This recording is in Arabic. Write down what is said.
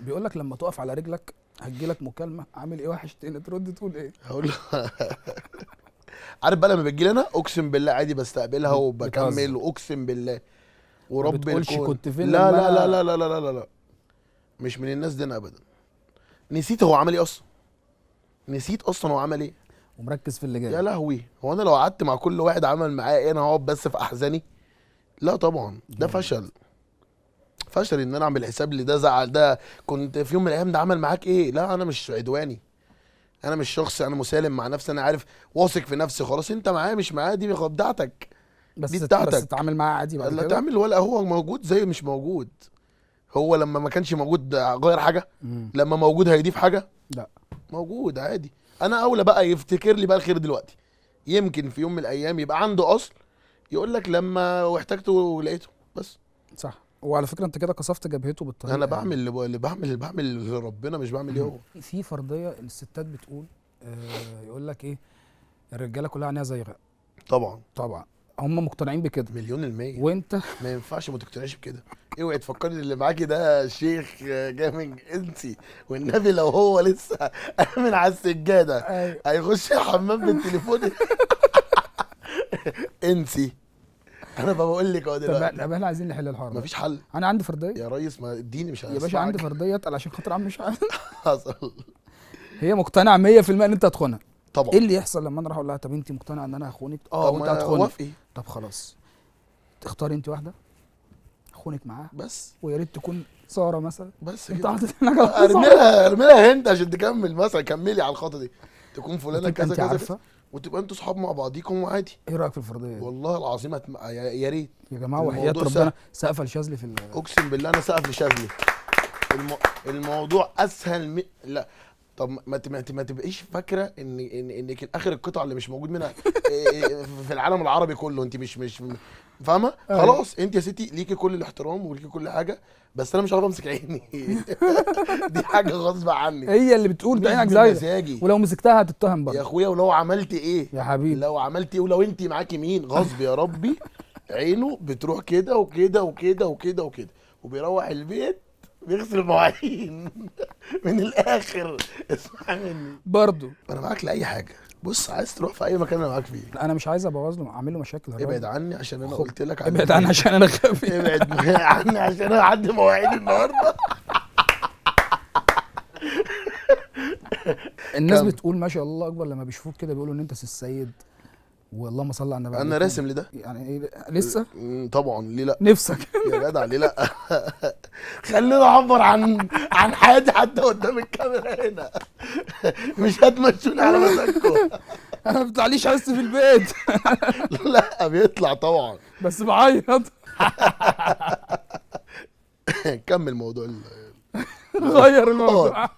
بيقول لك لما تقف على رجلك هتجيلك مكالمه عامل ايه وحشتني، ترد تقول ايه؟ هقول له عارف بقى لما بتجيلي انا اقسم بالله عادي بستقبلها وبكمل، بتهزر، واقسم بالله ما ورب بتقولش الكون. كنت فين لا لما لا لا انا لا لا لا لا لا، مش من الناس دي انا ابدا. نسيت هو عمل ايه اصلا، نسيت اصلا هو عمل ايه. ومركز في اللي يا جاي؟ لهوي، هو انا لو قعدت مع كل واحد عمل معايا ايه انا هقعد بس في احزاني؟ لا طبعا، ده جامد. فشل. فشل ان انا اعمل حساب لده، زعل ده، كنت في يوم من الايام ده عمل معاك ايه. لا انا مش عدواني، انا مش شخص، انا مسالم مع نفسي، انا عارف واثق في نفسي خلاص. انت معايا مش معايا دي بتاعتك، دي بس بتاعتك. تتعامل معاه عادي بعد لا كده. تعمل، ولا هو موجود زي مش موجود. هو لما ما كانش موجود غير حاجه؟ مم. لما موجود هيضيف حاجه؟ لا. موجود عادي. انا اولى بقى يفتكر لي بقى الخير دلوقتي، يمكن في يوم من الايام يبقى عنده اصل يقول لك لما احتاجته ولقيته بس. صح. وعلى فكره انت كده كسفت جبهته بالطريقه انا يعني. بعمل اللي بعمل اللي ربنا مش بعمل ايه هو. في فرضيه الستات بتقول يقول لك ايه، الرجاله كلها عينيها زيغه. طبعا. طبعا هم مقتنعين بكده، مليون المية. وانت ما ينفعش ما تقتنعش بكده. اوعي تفكري ان اللي معاكي ده شيخ جامد، انسي. والنبي لو هو لسه من على السجاده ايوه. هيخش الحمام بالتليفون انسي. انا بقول لك اهو دلوقتي طب احنا عايزين نحل الحوار ده. مفيش حل. انا عندي فرضيه يا ريس ما اديني مش يا باشا، عندي هسمعك. فرضيه اتقل عشان خاطر عم مش عارف. حصل. هي مقتنعه 100% ان انت هتخونها. طبعا. ايه اللي يحصل لما انا اروح اقول لها طب انت مقتنعه ان انا هخونك؟ طب وانت ما هتخوني. وافقي طب خلاص، تختاري انت واحده اخونك معاها، بس. ويا ريت تكون ساره مثلا. بس انت كده. حاطط هناك على ارمي سارة. لها ارمي لها هند عشان تكمل مثلا، كملي على الخطه دي، تكون فلانه وتبقى كذا انت كذا كذا، عارفه. وتبقى انتوا صحاب مع بعضيكم وعادي. ايه رايك في الفرضيه دي؟ والله العظيم يا ريت. يا جماعه وحياه الموضوع ربنا سقف الشاذلي في اقسم بالله انا سقف لشاذلي. الموضوع اسهل لا. طب ما تبقيش فاكره انك اخر القطعه اللي مش موجود منها في العالم العربي كله. انت مش فاهمه. أيوة. خلاص انت يا ستي ليكي كل الاحترام وليكي كل حاجه، بس انا مش عارف امسك عيني دي حاجه غصب عني. هي اللي بتقول مش عينك زايده، بمزاجي ولو مسكتها هتتهم يا برضه. اخويا. ولو عملت ايه، يا حبيبي. لو عملت ايه، ولو انت معاكي مين غصب يا ربي عينه بتروح كده وكده وكده وكده وكده، وبيروح البيت بيغسل المواعين من الاخر. اسمع مني، برضه انا معاك لاي حاجه. بص عايز تروح في اي مكان انا معاك فيه. انا مش عايز ابوظ له، اعمل له مشاكل. ابعد عني عشان انا خد. قلت لك ابعد عني عشان انا خفي. ابعد عني عشان انا عندي مواعيد النهارده. الناس كم. بتقول ما شاء الله اكبر لما بيشوفوك كده بيقولوا ان انت سي السيد، واللهم صل على النبي. انا عليكم. راسم لده يعني ايه لسه؟ طبعا، ليه لا نفسك؟ يا جدع، ليه لا خليني اعبر عن حياتي حتى قدام الكاميرا هنا مش هتمشوني على مزاجكم انا ما بيطلعليش حس في البيت. لا بيطلع طبعا. بس بعيط. كمل موضوع غير الموضوع.